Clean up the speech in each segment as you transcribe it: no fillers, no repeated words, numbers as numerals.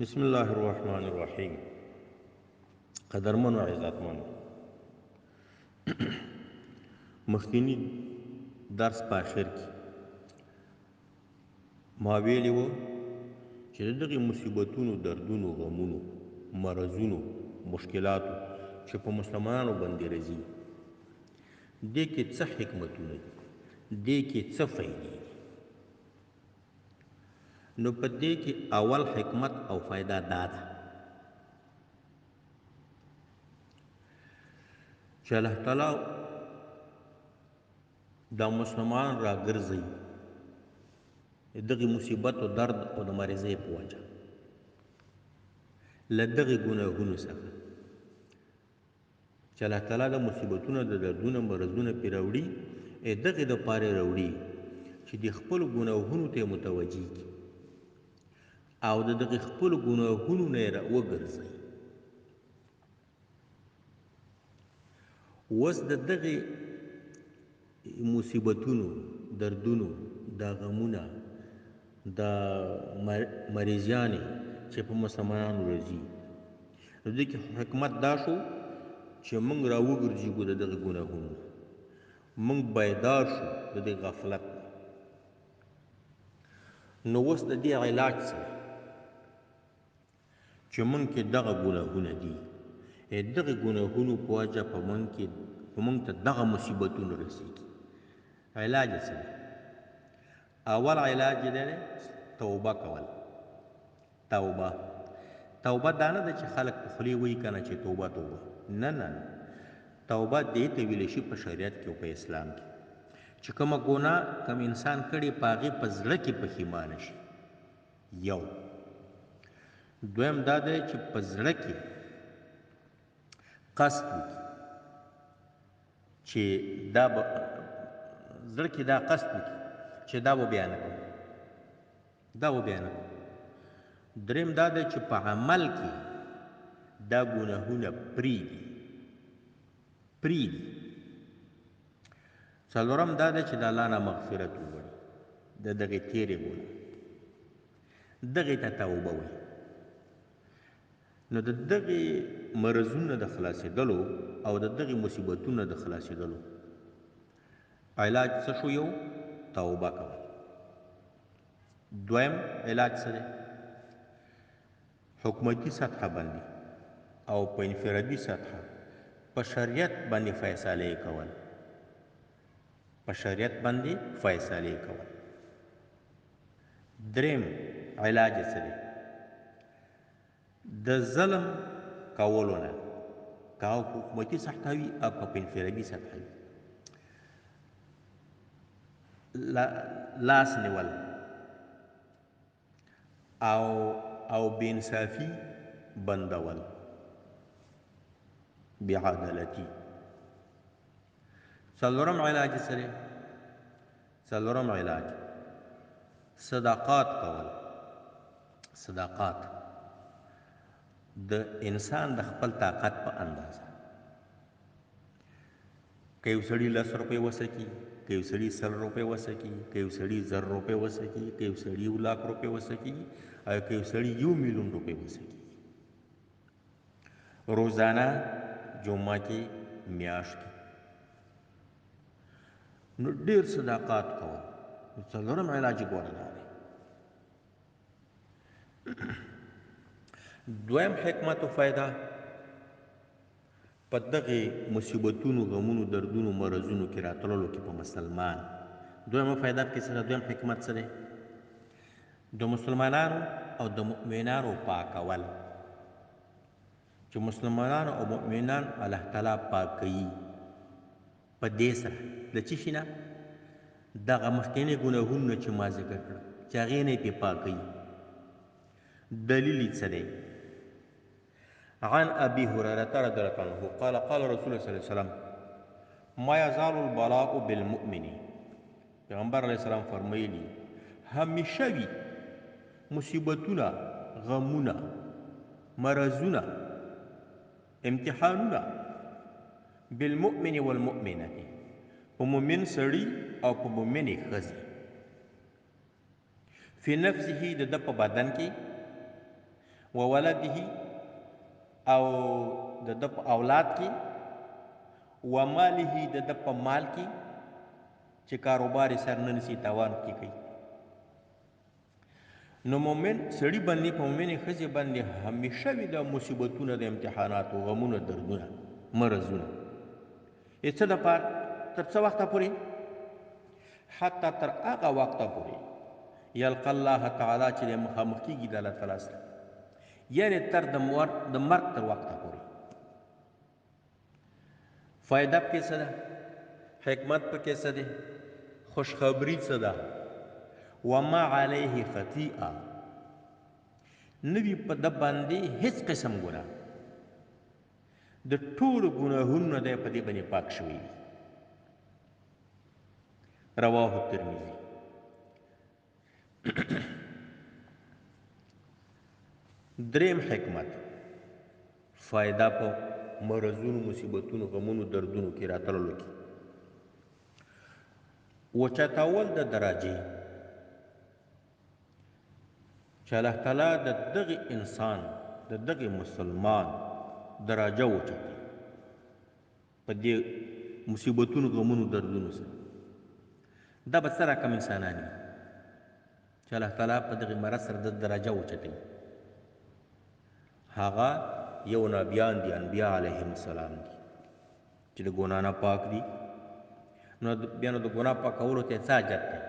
بسم الله الرحمن الرحیم. قدرمن و عزتمن، مخکینی درس په آخر کې ما ویلي وو چې د دغې مصیبتونو، دردونو، غمونو، مرضونو، مشکلاتو چې په مسلمانانو باندې راځي، دې کې څه حکمتونه دي، دې کې څه فایدې دي. نو په دې کې اول حکمت او فایده دا ده چې الله تعالی دا مسلمان راګرځوي دغې مصیبت او درد او د مریضۍ په وجه له دغې ګناهونو څخه چې الله تعالی د مصیبتونه، د دردونه، مرضونه پرې راوړي، دغې دپارې راوړي چې د خپلو ګناهونو ته یې متوجه کړي او د دغې خپلو ګناهونو نه یې راوګرځوي. اوس د دغې مصیبتونو، دردونو، دا غمونه، دا مریضیانې چې په مسلمانانو راځي، نو دې کې حکمت دا شو چې موږ راوګرځېږو د دغې ګناهونو نه، موږ بیدار شو د دې غفلت نه. نو اوس د دې علاج څه دی چې موږ کې دغه ګناهونه دي، دغې ګناهونو په وجه په موږ ته دغه مصیبتونه رسېږي. علاج یې څه دی؟ اول علاج یې دی توبه کول. توبه دا نه ده چې خلک په خولې وایي که نه چې توبه توبه، نه نه نه، توبه دې ته ویلی شي په شریعت کې او په اسلام کې چې کومه ګناه کوم انسان کړې په هغې په زړه کې پښیمانه شي. یو. دویم دا دی چې په زړه کې قصد وکړي چې دا به زړه کې دا قصد وکړي چې دا به بیا نه کوم، دا به بیا نه کوم. دریم دا دی چې په عمل کې دا ګناهونه پرېږدي. څلورم دا دی چې د الله نه مغفرت وغواړي د دغې تېرې ګناه، دغې ته توبه وایي. نو د دغې مرضونو د خلاصېدلو او د دغې مصیبتونو د خلاصېدلو علاج څه شو؟ یو، توبه کول. دویم علاج څه دی؟ حکومتي سطحه باندې او په انفرادي سطحه په شریعت باندې فیصلې کول. په شریعت باندې فیصلې کول. دریم علاج یې څه دی؟ د ظلم کولو نه، که په حکومتي سطحه وي او که په انفرادي سطحه وي، لاس نیول او بې انصافي بندول، بې عدالتي. څلورم علاج یې څه دی؟ څلورم علاج صداقات کول. صداقات د انسان د خپل طاقت په اندازه، که یو سړي 10 روپۍ وسه کي، که یو سړي 100 روپۍ وسه کي، که یو سړي 1000 روپۍ وسه کي، که یو سړي 1 لاک روپۍ وسه کي، او که یو سړي 1 میلیون روپۍ وسه کي. روزانه جمعه کې، میاشت کې، نو ډېر صداقات کول. څلورم علاج یې ګوره دا دی. دویم حکمت و فایده په دغې مصیبتونو، غمونو، دردونو، مرضونو کې راتللو کې په مسلمان دویمه فایده کې څه ده؟ دویم حکمت څه دی؟ د مسلمانانو او د مؤمنانو پاکول. چې مسلمانان او مؤمنان الله تعالی پاکوي په دې سره د څه شي نه؟ دغه مخکینی ګناهونه چې ما ذکر کړه چې هغې نه یې پرې پاکوي. دلیل یې څه دی؟ عن ابي هريره رضي الله عنه قال قال رسول الله صلى الله عليه وسلم ما يزال البلاء بالمؤمن. پیغمبر علیه السلام فرمایلی همیشه وي مصیبتونه، غمونه، مرضونه، امتحانونه بالمؤمن والمؤمنه، په مؤمن سړي او په مؤمنې ښځې، فی نفسه د ده په بدن کې، و ولده او د ده په اولاد کې و ماله د ده په مال کې چې کاروبار یې سر نه نسي تاوان کې کوي. نو مومن سړي باندې په مومنې ښځې باندې همیشه وي دا مصیبتونه د امتحاناتو غمونه دردونه مرضونه یې څه دپاره تر څه وخته پورې حتی تر هغه وخته پورې یلقى الله تعالی چې دی مخامخ کېږي د الله تعالی سره یعنې تر د مرګ تر وخته پورې. فایده پکې څه ده حکمت پکې څه دی خوشخبري څه ده وما علیه خطیئه نوي په ده باندې هیڅ قسم ګناه د ټولو ګناهونو نه دی په دې باندې پاک شوی وي. رواه الترمذي. دریم حکمت فایده په مرضونو مصیبتونو غمونو دردونو کې راتللو کې وچتول د درجې چې الله تعالی د دغه انسان د دغه مسلمان درجه وچتي په دې مصیبتونو غمونو دردونو سره دا به څه رقم انسانان دي چې الله تعالی په دغه مرض سره د درجه وچتوي. هغه یو نبیان دي انبیا علیهم السلام دي چې د ګناه نه پاک دي. نو بیا نو د ګناه پاکولو ته څه حاجت دی.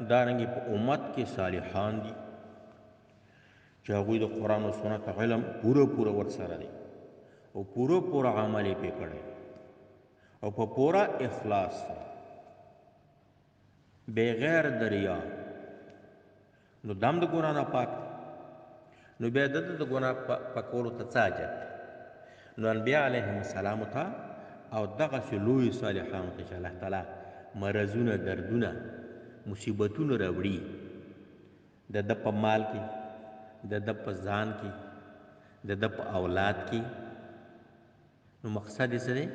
دارنګې په امت کې صالحان دي چې هغوی د قرآن و سنت علم پوره ورسره دی او پوره عمل یې پرې کړی او په پوره اخلاص سره بغیر د ریا نو دم د ګناه نه پاک دی. نو بیا د ګناه پاکولو ته څه حاجت دی. نو انبیا علیهم السلام ته او دغسې لویو صالحانو ته چې الله تعالی مرضونه دردونه مصیبتونه راوړي د ده په مال کې د ده په ځان کې د ده په اولاد کې نو مقصد یې څه دی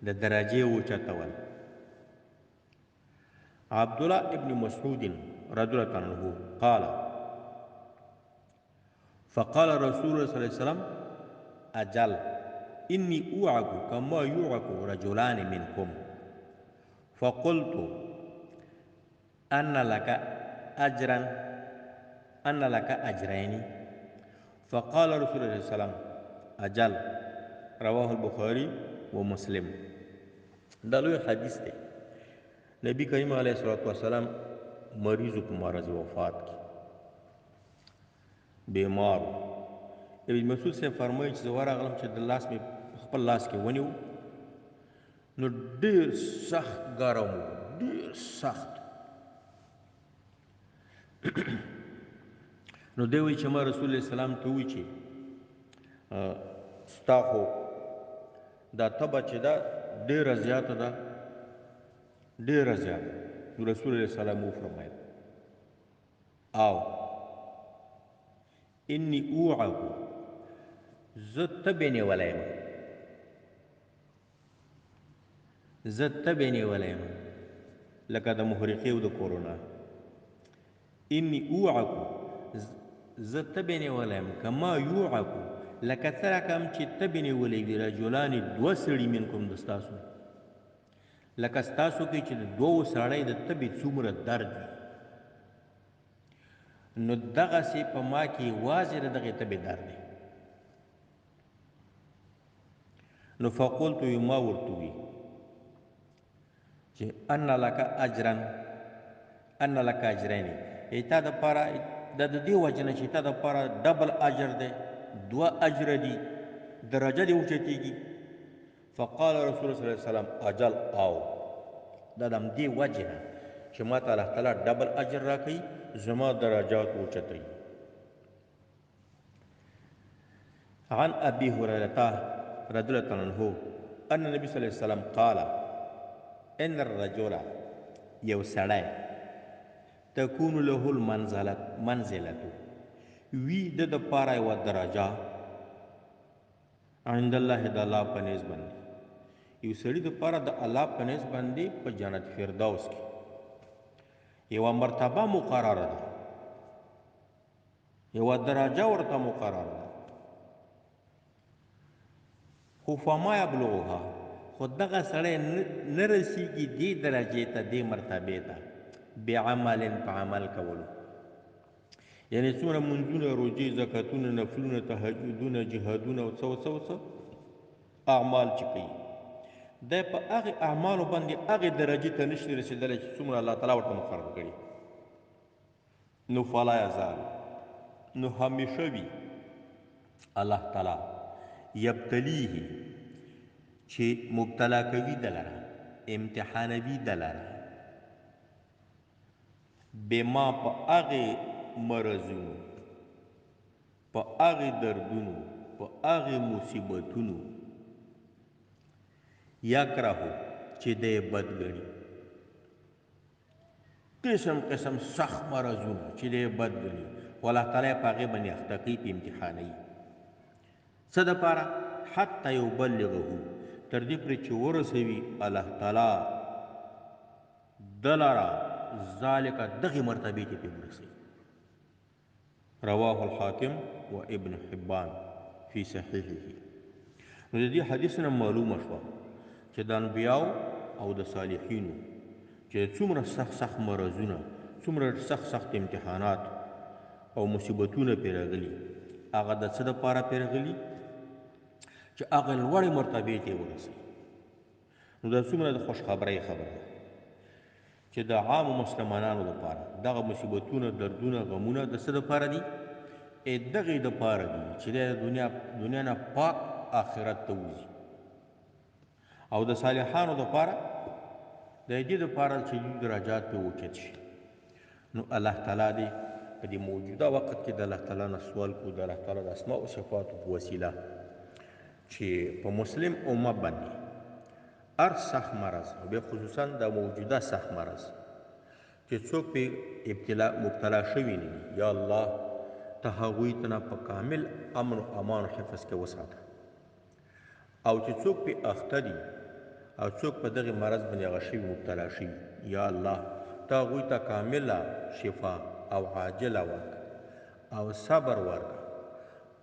د درجې اوچتول. عبدالله ابن مسعود رضی الله عنه قال فقال رسول الله صلی الله علیه وسلم اجل انی اوعک کما یوعک رجلان منکم فقلت ان لك اجرین فقال رسول الله صلی الله علیه وسلم اجل رواه البخاری و مسلم. دا لوی حدیث دی. نبی کریم علیه الصلاة والسلام مریضو په مرض وفات کې بیمار ابن مسعود صاحب فرمایي چې زه ورغلم چې د لاس مې خپل لاس کې ونیو نو ډېر سخت ګرم و ډېر سخت. نو دی وایي چې ما رسول الله سلام ته ووایي چې ستا خو دا تبه چې ده ډېره زیاته ده ډېره زیاته. نو رسول الله سلام وفرمایل او انی اوعک زه تبې نیولی یم زه تبې نیولی یم لکه د محرقې او د کورونا. انی اوعک زه تبې نیولی یم کما یوعک لکه څه رقم چې تبې نیولی وي رجلان دوه سړي منکم د ستاسو لکه ستاسو کې چې د دوو سړی د تبې څومره درد وي نو دغسې په ما کې یوازې د دغې تبې درد دی. نو فقلت ما ورته وي چې ان لک اجرین تا دپاره د دې وجه نه چې تا دپاره ډبل اجر دی دوه اجره دي درجه دې اوچتېږي. فقال رسول الله صلی الله علیه وسلم اجل او دا د همدې وجې نه چې ما ته الله تعالی ډبل اجر راکوي زما درجات اوچتوي. عن ابي هريره رضي الله عنه ان النبي صلی الله علیه وسلم قال ان الرجل یو سړی تكون له المنزله وی د دپاره یوه درجه عند الله د الله په نیز باندې یو سړي دپاره د الله په نیز باندې په جنت فردوس کې یوه مرتبه مقرره ده یوه درجه ورته مقرر ده، خو فما یبلغها، خو دغه سړی نه رسیږي دې درجې ته، دې مرتبې ته بعمل په عمل کولو. یعنې څومره منځونه، روژې، زکاتونه، نفلونه، تهجدونه، جهادونه او څه اعمال چې کوي، دی په هغې اعمالو باندې هغې درجې ته نشي رسېدلی چې څومره الله تعالی ورته مقرر کړي. نو فلا یزال، نو همیشه وي الله تعالی یبتلیه چې مبتلا کوي دلره، امتحانوي دلره، بما په هغې مرضونو، په هغې دردونو، په هغې مصیبتونو، یکرهو چې دی بد ګڼي، قسم قسم سخت مرضونه چې دی بد ګڼي، خو الله تعالی په هغې باندې اخته کوي، په امتحانوي. څه دپاره؟ حتی یبلغه، تر دې پورې چې ورسوي الله تعالی ده لره ذالک، دغې مرتبې ته پرې ورسوي. رواه الحاکم و ابن حبان فی صحیحه. نو د دې حدیث نه معلومه شوه چې د انبیاو او د صالحینو چې څومره سخت مرضونه، څومره سخت امتحانات او مصیبتونه پرې راغلي، هغه د څه دپاره پرې راغلي؟ چې هغه لوړې مرتبې ته یې ورسوي. نو دا څومره د خوشخبرۍ خبره ده چې د عامو مسلمانانو لپاره دغه مصیبتونه، دردونه، غمونه د څه دپاره دي؟ دغې دپاره دي چې دی د دنیا نه پاک آخرت ته وځي. او د صالحانو دپاره د دې دپاره چې دوی درجات پرې اوچت شي. نو الله تعالی دې په دې موجوده وخت کې د الله تعالی نه سوال کوو، د الله تعالی د اسماء و صفاتو په وسیله چې په مسلم امت باندې هر سخت مرض، او بیا خصوصا د موجوده سخت مرض چې څوک پې مبتلا شوي نه دي، یا الله ته هغوی ته نه په کامل امن و امان و حفظ کې وساته. او چې څوک پې اخته دي او څوک په دغې مرض باندې هغه شوي، مبتلا شوي، یا الله ته هغوی ته کامله شفا او عاجله ورکړه او صبر ورکړه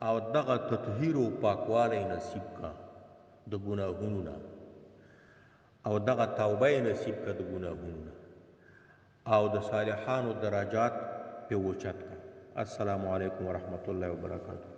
او دغه تطهیر و پاکوالی نصیب کا د ګناهونو نه، او دغه توبه یې نصیب کا د ګناهونو نه، او د صالحانو درجات پې اوچت کا. السلام علیکم ورحمة الله وبرکاته.